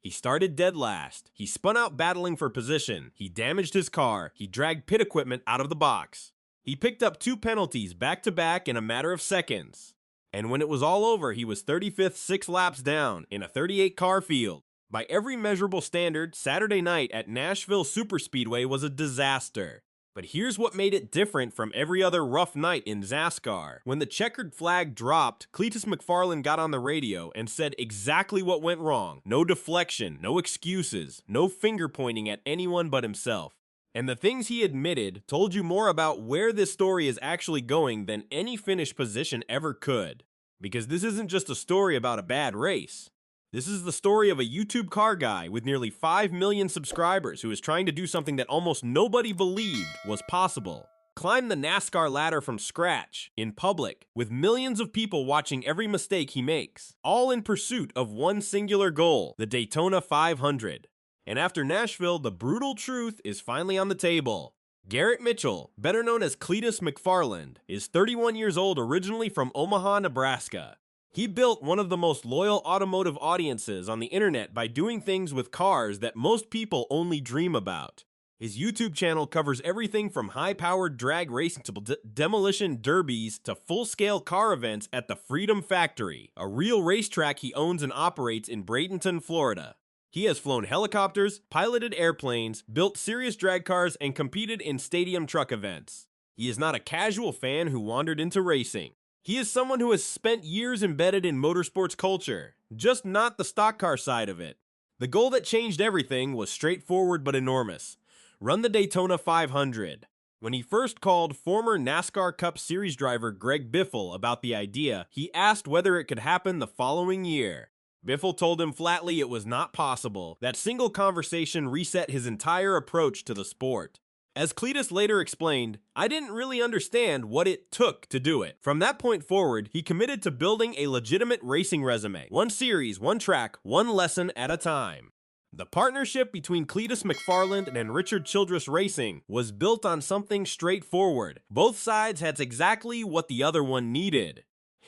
He started dead last. He spun out battling for position. He damaged his car. He dragged pit equipment out of the box. He picked up 2 penalties back-to-back in a matter of seconds. And when it was all over, he was 35th 6 laps down in a 38-car field. By every measurable standard, Saturday night at Nashville Superspeedway was a disaster. But here's what made it different from every other rough night in NASCAR. When the checkered flag dropped, Cleetus McFarland got on the radio and said exactly what went wrong. No deflection, no excuses, no finger pointing at anyone but himself. And the things he admitted told you more about where this story is actually going than any finish position ever could. Because this isn't just a story about a bad race. This is the story of a YouTube car guy with nearly 5 million subscribers who is trying to do something that almost nobody believed was possible. Climb the NASCAR ladder from scratch, in public, with millions of people watching every mistake he makes, all in pursuit of one singular goal, the Daytona 500. And after Nashville, the brutal truth is finally on the table. Garrett Mitchell, better known as Cleetus McFarland, is 31 years old, originally from Omaha, Nebraska. He built one of the most loyal automotive audiences on the internet by doing things with cars that most people only dream about. His YouTube channel covers everything from high-powered drag racing to demolition derbies to full-scale car events at the Freedom Factory, a real racetrack he owns and operates in Bradenton, Florida. He has flown helicopters, piloted airplanes, built serious drag cars, and competed in stadium truck events. He is not a casual fan who wandered into racing. He is someone who has spent years embedded in motorsports culture, just not the stock car side of it. The goal that changed everything was straightforward but enormous: run the Daytona 500. When he first called former NASCAR Cup Series driver Greg Biffle about the idea, he asked whether it could happen the following year. Biffle told him flatly it was not possible. That single conversation reset his entire approach to the sport. As Cleetus later explained, "I didn't really understand what it took to do it." From that point forward, he committed to building a legitimate racing resume. One series, one track, one lesson at a time. The partnership between Cleetus McFarland and Richard Childress Racing was built on something straightforward. Both sides had exactly what the other one needed.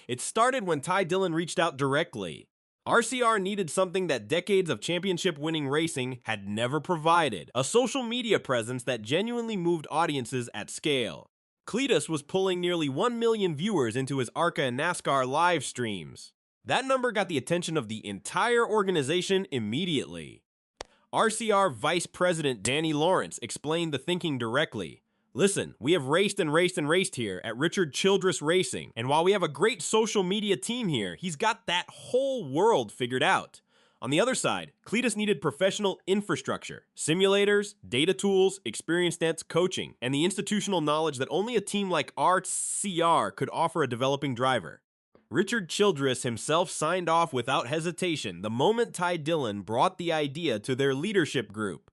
It started when Ty Dillon reached out directly. RCR needed something that decades of championship-winning racing had never provided: a social media presence that genuinely moved audiences at scale. Cleetus was pulling nearly 1 million viewers into his ARCA and NASCAR live streams. That number got the attention of the entire organization immediately. RCR Vice President Danny Lawrence explained the thinking directly. "Listen, we have raced and raced and raced here at Richard Childress Racing, and while we have a great social media team here, he's got that whole world figured out. On the other side, Cleetus needed professional infrastructure, simulators, data tools, experience nets, coaching, and the institutional knowledge that only a team like RCR could offer a developing driver." Richard Childress himself signed off without hesitation the moment Ty Dillon brought the idea to their leadership group.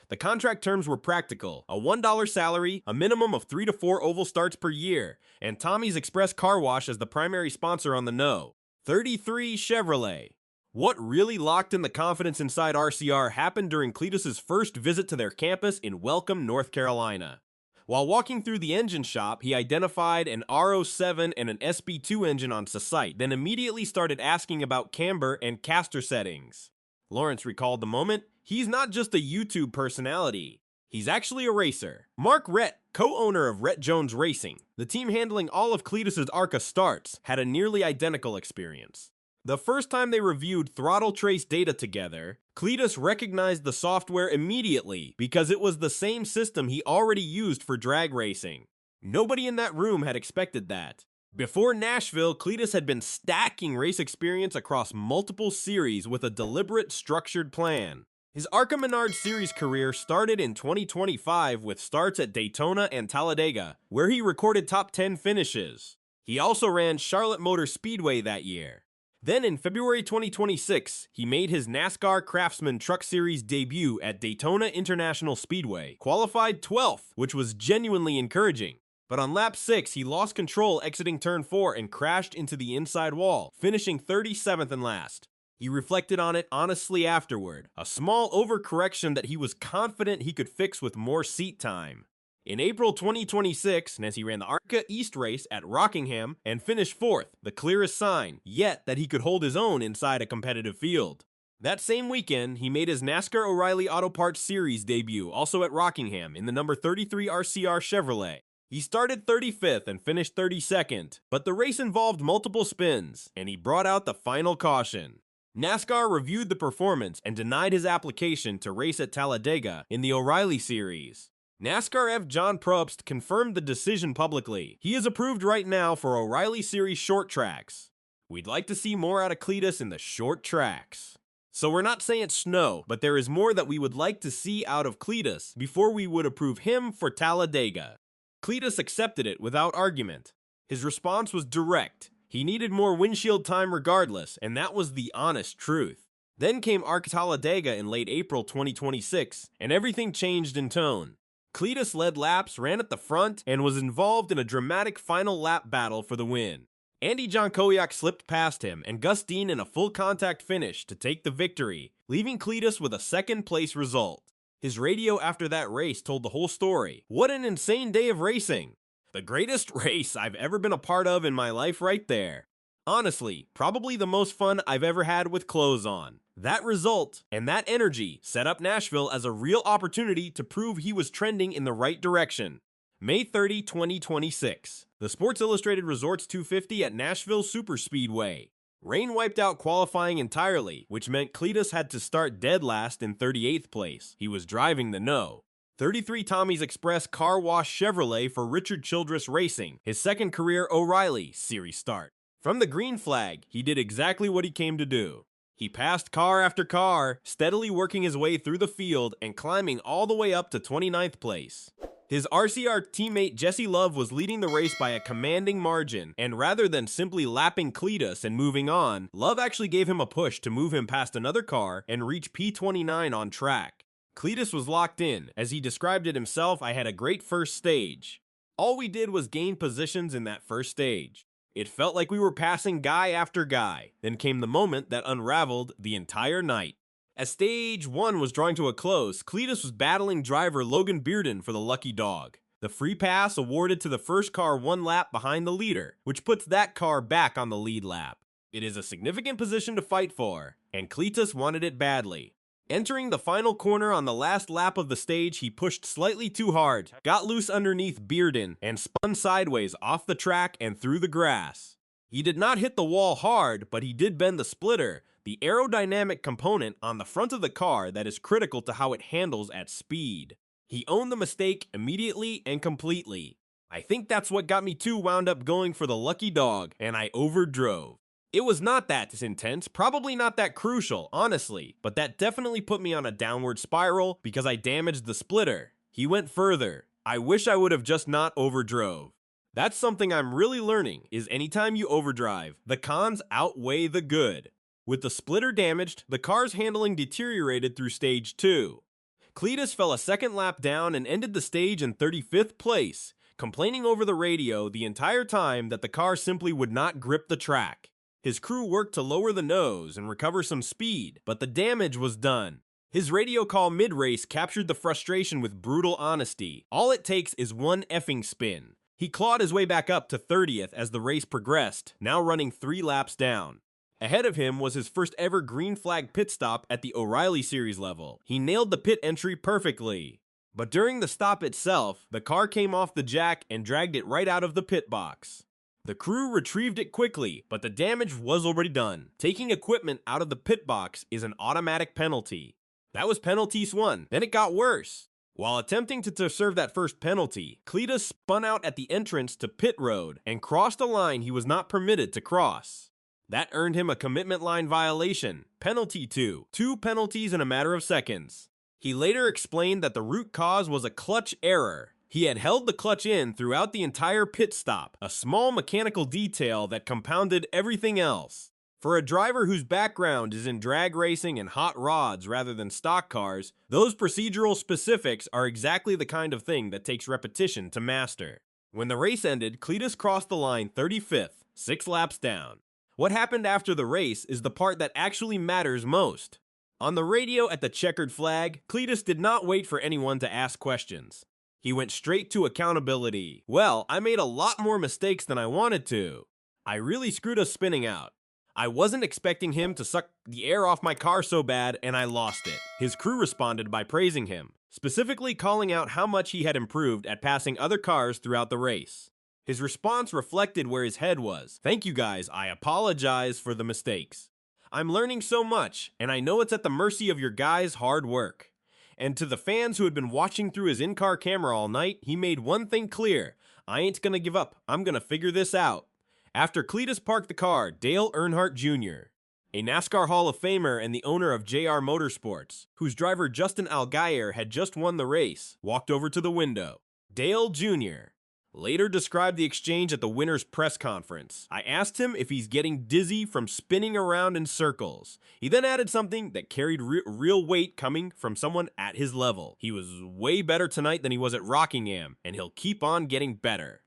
The contract terms were practical: a $1 salary, a minimum of 3 to 4 oval starts per year, and Tommy's Express Car Wash as the primary sponsor on the no. 33 Chevrolet. What really locked in the confidence inside RCR happened during Cleetus's first visit to their campus in Welcome, North Carolina. While walking through the engine shop, he identified an R07 and an SB2 engine on site, then immediately started asking about camber and caster settings. Lawrence recalled the moment. "He's not just a YouTube personality. He's actually a racer." Mark Rett, co-owner of Rett Jones Racing, the team handling all of Cleetus's ARCA starts, had a nearly identical experience. The first time they reviewed throttle trace data together, Cleetus recognized the software immediately because it was the same system he already used for drag racing. Nobody in that room had expected that. Before Nashville, Cleetus had been stacking race experience across multiple series with a deliberate, structured plan. His ARCA Menard Series career started in 2025 with starts at Daytona and Talladega, where he recorded top 10 finishes. He also ran Charlotte Motor Speedway that year. Then in February 2026, he made his NASCAR Craftsman Truck Series debut at Daytona International Speedway, qualified 12th, which was genuinely encouraging. But on lap 6, he lost control exiting turn 4 and crashed into the inside wall, finishing 37th and last. He reflected on it honestly afterward, a small overcorrection that he was confident he could fix with more seat time. In April 2026, Nancy ran the ARCA East race at Rockingham and finished 4th, the clearest sign yet that he could hold his own inside a competitive field. That same weekend, he made his NASCAR O'Reilly Auto Parts Series debut, also at Rockingham, in the number 33 RCR Chevrolet. He started 35th and finished 32nd, but the race involved multiple spins, and he brought out the final caution. NASCAR reviewed the performance and denied his application to race at Talladega in the O'Reilly Series. NASCAR F. John Probst confirmed the decision publicly. He is approved right now for O'Reilly Series short tracks. We'd like to see more out of Cleetus in the short tracks. So we're not saying snow, but there is more that we would like to see out of Cleetus before we would approve him for Talladega. Cleetus accepted it without argument. His response was direct. He needed more windshield time regardless, and that was the honest truth. Then came ARC Talladega in late April 2026, and everything changed in tone. Cleetus led laps, ran at the front, and was involved in a dramatic final lap battle for the win. Andy Jankowiak slipped past him, and Gus Dean in a full contact finish to take the victory, leaving Cleetus with a second-place result. His radio after that race told the whole story. What an insane day of racing! The greatest race I've ever been a part of in my life right there. Honestly, probably the most fun I've ever had with clothes on. That result and that energy set up Nashville as a real opportunity to prove he was trending in the right direction. May 30, 2026. The Sports Illustrated Resorts 250 at Nashville Superspeedway. Rain wiped out qualifying entirely, which meant Cleetus had to start dead last in 38th place. He was driving the no. 33 Tommy's Express Car Wash Chevrolet for Richard Childress Racing, his second career O'Reilly Series start. From the green flag, he did exactly what he came to do. He passed car after car, steadily working his way through the field and climbing all the way up to 29th place. His RCR teammate Jesse Love was leading the race by a commanding margin, and rather than simply lapping Cleetus and moving on, Love actually gave him a push to move him past another car and reach P29 on track. Cleetus was locked in. As he described it himself, I had a great first stage. All we did was gain positions in that first stage. It felt like we were passing guy after guy. Then came the moment that unraveled the entire night. As stage 1 was drawing to a close, Cleetus was battling driver Logan Bearden for the lucky dog. The free pass awarded to the first car one lap behind the leader, which puts that car back on the lead lap. It is a significant position to fight for, and Cleetus wanted it badly. Entering the final corner on the last lap of the stage, he pushed slightly too hard, got loose underneath Bearden, and spun sideways off the track and through the grass. He did not hit the wall hard, but he did bend the splitter, the aerodynamic component on the front of the car that is critical to how it handles at speed. He owned the mistake immediately and completely. I think that's what got me too wound up going for the lucky dog, and I overdrove. It was not that intense, probably not that crucial, honestly, but that definitely put me on a downward spiral because I damaged the splitter. He went further. I wish I would have just not overdrove. That's something I'm really learning, is anytime you overdrive, the cons outweigh the good. With the splitter damaged, the car's handling deteriorated through stage 2. Cleetus fell a second lap down and ended the stage in 35th place, complaining over the radio the entire time that the car simply would not grip the track. His crew worked to lower the nose and recover some speed, but the damage was done. His radio call mid-race captured the frustration with brutal honesty. All it takes is one effing spin. He clawed his way back up to 30th as the race progressed, now running 3 laps down. Ahead of him was his first ever green flag pit stop at the O'Reilly Series level. He nailed the pit entry perfectly. But during the stop itself, the car came off the jack and dragged it right out of the pit box. The crew retrieved it quickly, but the damage was already done. Taking equipment out of the pit box is an automatic penalty. That was penalties 1. Then it got worse. While attempting to serve that first penalty, Cleetus spun out at the entrance to pit road and crossed a line he was not permitted to cross. That earned him a commitment line violation, penalty 2. 2 penalties in a matter of seconds. He later explained that the root cause was a clutch error. He had held the clutch in throughout the entire pit stop, a small mechanical detail that compounded everything else. For a driver whose background is in drag racing and hot rods rather than stock cars, those procedural specifics are exactly the kind of thing that takes repetition to master. When the race ended, Cleetus crossed the line 35th, 6 laps down. What happened after the race is the part that actually matters most. On the radio at the checkered flag, Cleetus did not wait for anyone to ask questions. He went straight to accountability. Well, I made a lot more mistakes than I wanted to. I really screwed us spinning out. I wasn't expecting him to suck the air off my car so bad, and I lost it. His crew responded by praising him, specifically calling out how much he had improved at passing other cars throughout the race. His response reflected where his head was. Thank you guys, I apologize for the mistakes. I'm learning so much, and I know it's at the mercy of your guys' hard work. And to the fans who had been watching through his in-car camera all night, he made one thing clear. I ain't gonna give up. I'm gonna figure this out. After Cleetus parked the car, Dale Earnhardt Jr., a NASCAR Hall of Famer and the owner of JR Motorsports, whose driver Justin Allgaier had just won the race, walked over to the window. Dale Jr. later described the exchange at the winner's press conference. I asked him if he's getting dizzy from spinning around in circles. He then added something that carried real weight coming from someone at his level. He was way better tonight than he was at Rockingham, and he'll keep on getting better.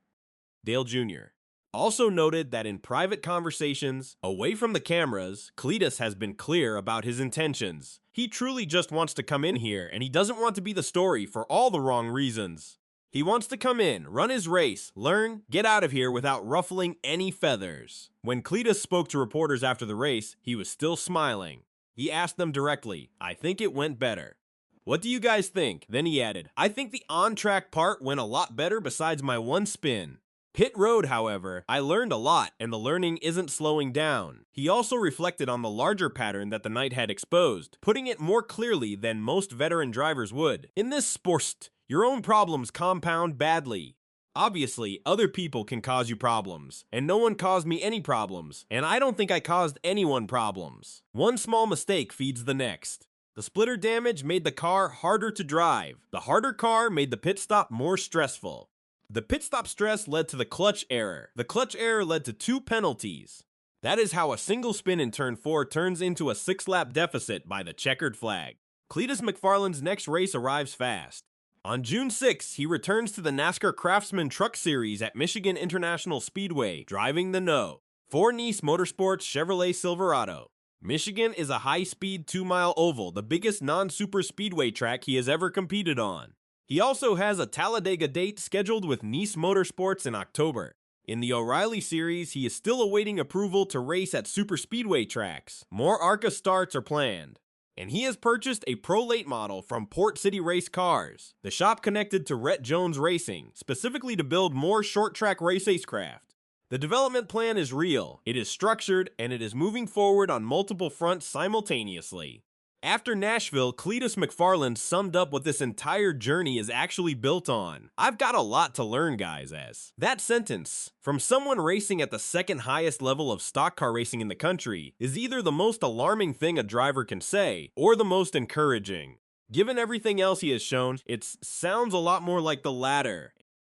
Dale Jr. also noted that in private conversations, away from the cameras, Cleetus has been clear about his intentions. He truly just wants to come in here, and he doesn't want to be the story for all the wrong reasons. He wants to come in, run his race, learn, get out of here without ruffling any feathers. When Cleetus spoke to reporters after the race, he was still smiling. He asked them directly, I think it went better. What do you guys think? Then he added, I think the on-track part went a lot better besides my one spin. Pit road, however, I learned a lot, and the learning isn't slowing down. He also reflected on the larger pattern that the night had exposed, putting it more clearly than most veteran drivers would. In this sport, your own problems compound badly. Obviously, other people can cause you problems, and no one caused me any problems, and I don't think I caused anyone problems. One small mistake feeds the next. The splitter damage made the car harder to drive. The harder car made the pit stop more stressful. The pit stop stress led to the clutch error. The clutch error led to 2 penalties. That is how a single spin in turn 4 turns into a 6-lap deficit by the checkered flag. Cleetus McFarland's next race arrives fast. On June 6, he returns to the NASCAR Craftsman Truck Series at Michigan International Speedway, driving the No. 4 Nice Motorsports Chevrolet Silverado. Michigan is a high-speed 2-mile oval, the biggest non-superspeedway track he has ever competed on. He also has a Talladega date scheduled with Nice Motorsports in October. In the O'Reilly series, he is still awaiting approval to race at superspeedway tracks. More ARCA starts are planned. And he has purchased a Pro Late model from Port City Race Cars, the shop connected to Rhett Jones Racing, specifically to build more short-track racecraft. The development plan is real, it is structured, and it is moving forward on multiple fronts simultaneously. After Nashville, Cleetus McFarland summed up what this entire journey is actually built on. I've got a lot to learn, guys, as. That sentence, from someone racing at the second highest level of stock car racing in the country, is either the most alarming thing a driver can say, or the most encouraging. Given everything else he has shown, it sounds a lot more like the latter,